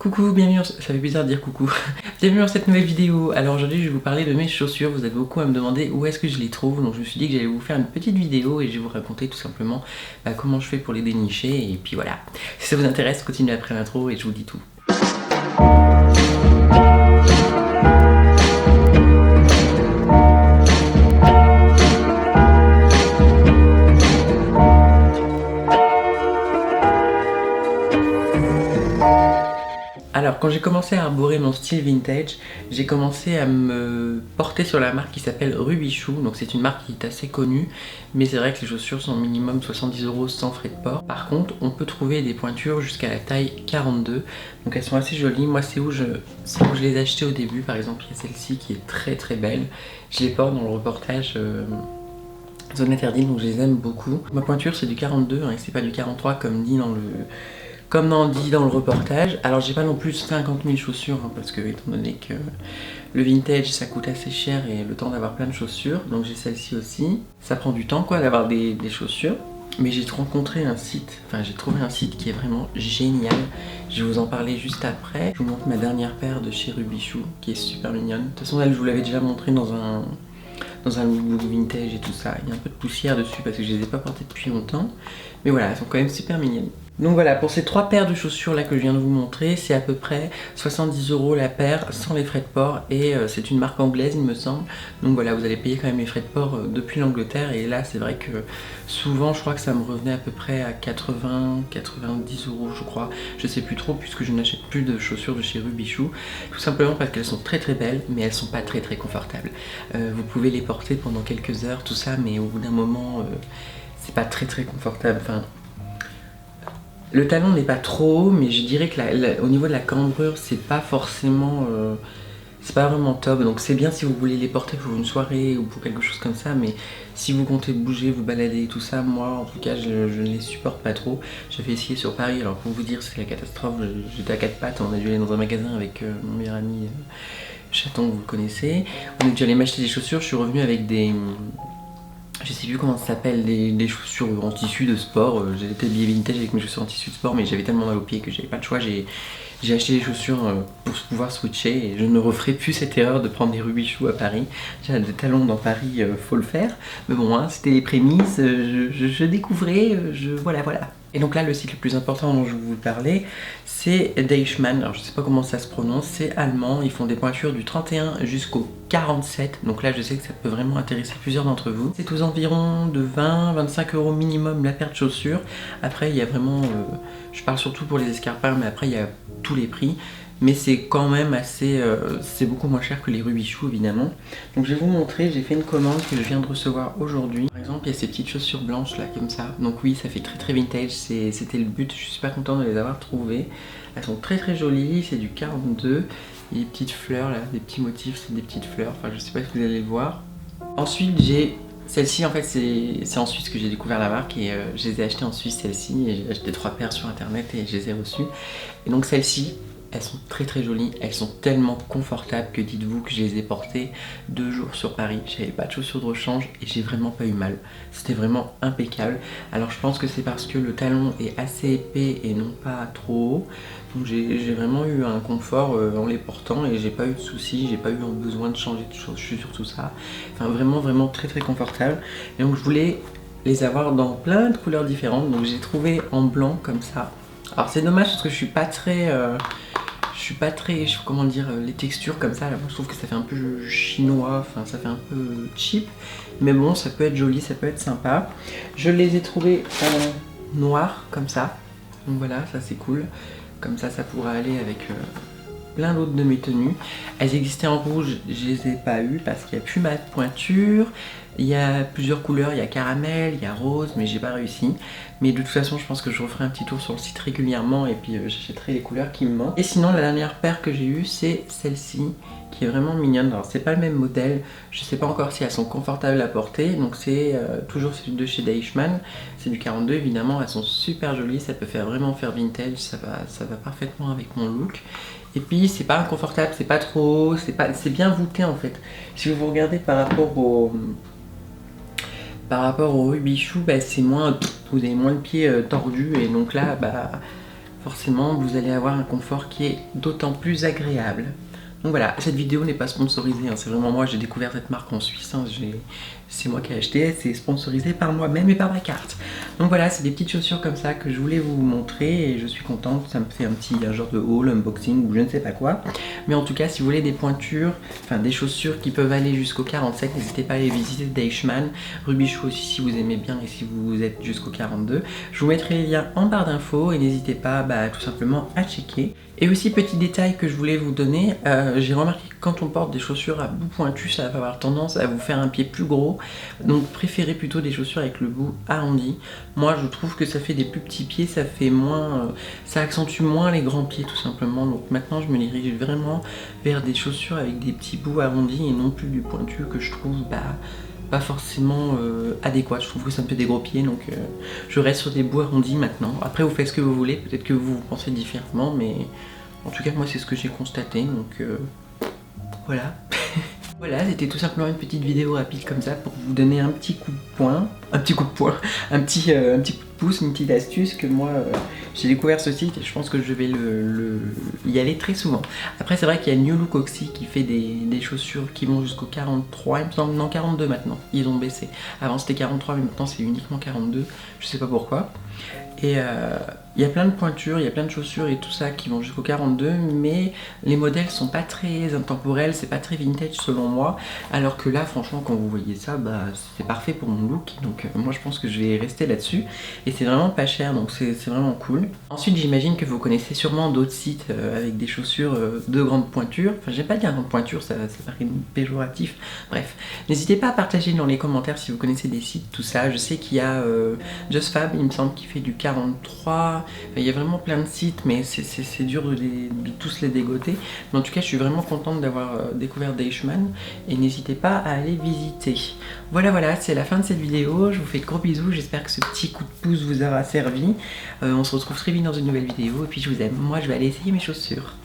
Coucou, ça fait bizarre de dire coucou. Bienvenue dans cette nouvelle vidéo. Alors aujourd'hui je vais vous parler de mes chaussures. Vous êtes beaucoup à me demander où est-ce que je les trouve. Donc je me suis dit que j'allais vous faire une petite vidéo et je vais vous raconter tout simplement comment je fais pour les dénicher. Et puis voilà. Si ça vous intéresse, continuez après l'intro et je vous dis tout. Alors quand j'ai commencé à arborer mon style vintage, j'ai commencé à me porter sur la marque qui s'appelle Rubichou. Donc c'est une marque qui est assez connue, mais c'est vrai que les chaussures sont minimum 70 € sans frais de port. Par contre, on peut trouver des pointures jusqu'à la taille 42. Donc elles sont assez jolies. Moi c'est où je les ai achetées au début. Par exemple, il y a celle-ci qui est très très belle. Je les porte dans le reportage Zone Interdite, donc je les aime beaucoup. Ma pointure c'est du 42 et c'est pas du 43 comme dit dans le reportage. Alors j'ai pas non plus 50 000 chaussures parce que étant donné que le vintage ça coûte assez cher et le temps d'avoir plein de chaussures, donc j'ai celle-ci aussi. Ça prend du temps d'avoir des chaussures, mais j'ai trouvé un site qui est vraiment génial. Je vais vous en parler juste après. Je vous montre ma dernière paire de chez Rubichou qui est super mignonne. De toute façon elle je vous l'avais déjà montré dans un look vintage et tout ça. Il y a un peu de poussière dessus parce que je les ai pas portées depuis longtemps, mais voilà, elles sont quand même super mignonnes. Donc voilà, pour ces trois paires de chaussures là que je viens de vous montrer, c'est à peu près 70 € la paire sans les frais de port et c'est une marque anglaise il me semble. Donc voilà, vous allez payer quand même les frais de port depuis l'Angleterre et là c'est vrai que souvent je crois que ça me revenait à peu près à 80-90 € je crois. Je sais plus trop puisque je n'achète plus de chaussures de chez Rubichou. Tout simplement parce qu'elles sont très très belles mais elles sont pas très très confortables. Vous pouvez les porter pendant quelques heures tout ça mais au bout d'un moment c'est pas très très confortable. Enfin, le talon n'est pas trop haut, mais je dirais que au niveau de la cambrure, c'est pas forcément, c'est pas vraiment top. Donc c'est bien si vous voulez les porter pour une soirée ou pour quelque chose comme ça, mais si vous comptez bouger, vous balader et tout ça, moi en tout cas je ne les supporte pas trop. J'avais essayé sur Paris, alors pour vous dire c'est la catastrophe, j'étais à quatre pattes, on a dû aller dans un magasin avec mon meilleur ami Chaton, vous le connaissez. On est dû aller m'acheter des chaussures, je suis revenue avec des... Je sais plus comment ça s'appelle, des chaussures en tissu de sport. J'ai été habillé vintage avec mes chaussures en tissu de sport, mais j'avais tellement mal aux pieds que j'avais pas le choix. J'ai acheté des chaussures pour pouvoir switcher et je ne referai plus cette erreur de prendre des Rubichou à Paris. J'ai des talons dans Paris, faut le faire. Mais bon, c'était les prémices, je découvrais, voilà. Et donc là, le site le plus important dont je vais vous parler, c'est Deichmann. Alors je sais pas comment ça se prononce, c'est allemand. Ils font des pointures du 31 jusqu'au 47. Donc là, je sais que ça peut vraiment intéresser plusieurs d'entre vous. C'est aux environs de 20-25 € minimum la paire de chaussures. Après, il y a vraiment, je parle surtout pour les escarpins, mais après il y a tous les prix. Mais c'est quand même assez, c'est beaucoup moins cher que les Rubichou évidemment. Donc je vais vous montrer, j'ai fait une commande que je viens de recevoir aujourd'hui. Par exemple, il y a ces petites chaussures blanches là comme ça. Donc oui, ça fait très très vintage, c'était le but, je suis super content de les avoir trouvées. Elles sont très très jolies, c'est du 42. Il y a des petites fleurs là, des petits motifs, c'est des petites fleurs, enfin je sais pas si vous allez le voir. Ensuite j'ai celle-ci, en fait c'est en Suisse que j'ai découvert la marque et je les ai achetées en Suisse celle-ci. Et j'ai acheté 3 paires sur internet et je les ai reçues. Et donc celle-ci, elles sont très très jolies, elles sont tellement confortables que dites-vous que je les ai portées 2 jours sur Paris. J'avais pas de chaussures de rechange et j'ai vraiment pas eu mal. C'était vraiment impeccable. Alors je pense que c'est parce que le talon est assez épais et non pas trop haut. Donc j'ai vraiment eu un confort en les portant et j'ai pas eu de soucis, j'ai pas eu besoin de changer de chaussures, tout ça. Enfin vraiment très très confortable. Et donc je voulais les avoir dans plein de couleurs différentes. Donc j'ai trouvé en blanc comme ça. Alors c'est dommage parce que je suis pas très, comment dire, les textures comme ça, là, moi je trouve que ça fait un peu chinois, enfin ça fait un peu cheap, mais bon ça peut être joli, ça peut être sympa. Je les ai trouvées en noir comme ça, donc voilà, ça c'est cool, comme ça pourrait aller avec plein d'autres de mes tenues. Elles existaient en rouge, je les ai pas eues parce qu'il n'y a plus ma pointure. Il y a plusieurs couleurs, il y a caramel, il y a rose, mais j'ai pas réussi. Mais de toute façon, je pense que je referai un petit tour sur le site régulièrement et puis j'achèterai les couleurs qui me manquent. Et sinon, la dernière paire que j'ai eue, c'est celle-ci, qui est vraiment mignonne. Alors, c'est pas le même modèle, je sais pas encore si elles sont confortables à porter. Donc, c'est toujours celle de chez Deichmann. C'est du 42, évidemment, elles sont super jolies, ça peut vraiment faire vintage, ça va parfaitement avec mon look. Et puis c'est pas inconfortable, c'est pas trop haut, c'est bien voûté en fait. Si vous regardez par rapport au Rubichou, c'est moins, vous avez moins le pied tordu et donc là forcément vous allez avoir un confort qui est d'autant plus agréable. Donc voilà, cette vidéo n'est pas sponsorisée, hein, c'est vraiment moi, j'ai découvert cette marque en Suisse, hein, c'est moi qui ai acheté, c'est sponsorisé par moi-même et par ma carte. Donc voilà, c'est des petites chaussures comme ça que je voulais vous montrer et je suis contente, ça me fait un genre de haul, unboxing ou je ne sais pas quoi. Mais en tout cas, si vous voulez des pointures, enfin des chaussures qui peuvent aller jusqu'au 47, n'hésitez pas à aller visiter Deichmann, Robichaux aussi si vous aimez bien et si vous êtes jusqu'au 42. Je vous mettrai les liens en barre d'infos et n'hésitez pas tout simplement à checker. Et aussi petit détail que je voulais vous donner, j'ai remarqué que quand on porte des chaussures à bout pointu, ça va avoir tendance à vous faire un pied plus gros. Donc préférez plutôt des chaussures avec le bout arrondi. Moi je trouve que ça fait des plus petits pieds, ça fait moins, ça accentue moins les grands pieds tout simplement. Donc maintenant je me dirige vraiment vers des chaussures avec des petits bouts arrondis et non plus du pointu que je trouve pas forcément adéquat. Je trouve que ça me fait des gros pieds, donc je reste sur des bouts arrondis maintenant. Après vous faites ce que vous voulez, peut-être que vous pensez différemment, mais en tout cas moi c'est ce que j'ai constaté, donc voilà. Voilà, c'était tout simplement une petite vidéo rapide comme ça pour vous donner un petit coup de poing, un petit coup de pouce, une petite astuce que moi j'ai découvert ce site et je pense que je vais y aller très souvent. Après c'est vrai qu'il y a New Look aussi qui fait des chaussures qui vont jusqu'au 43, il me semble, non 42 maintenant, ils ont baissé. Avant c'était 43 mais maintenant c'est uniquement 42, je sais pas pourquoi. Et il y a plein de pointures, il y a plein de chaussures et tout ça qui vont jusqu'au 42, mais les modèles sont pas très intemporels, c'est pas très vintage selon moi, alors que là franchement quand vous voyez ça, c'est parfait pour mon look, donc moi je pense que je vais rester là-dessus, et c'est vraiment pas cher, donc c'est vraiment cool. Ensuite j'imagine que vous connaissez sûrement d'autres sites avec des chaussures de grande pointure, enfin j'aime pas dire grande pointure, ça paraît péjoratif, bref. N'hésitez pas à partager dans les commentaires si vous connaissez des sites, tout ça, je sais qu'il y a JustFab, il me semble, qui fait du 43, il y a vraiment plein de sites, mais c'est dur de tous les dégoter. Mais en tout cas, je suis vraiment contente d'avoir découvert Deichmann et n'hésitez pas à aller visiter. Voilà, c'est la fin de cette vidéo. Je vous fais de gros bisous. J'espère que ce petit coup de pouce vous aura servi. On se retrouve très vite dans une nouvelle vidéo et puis je vous aime. Moi, je vais aller essayer mes chaussures.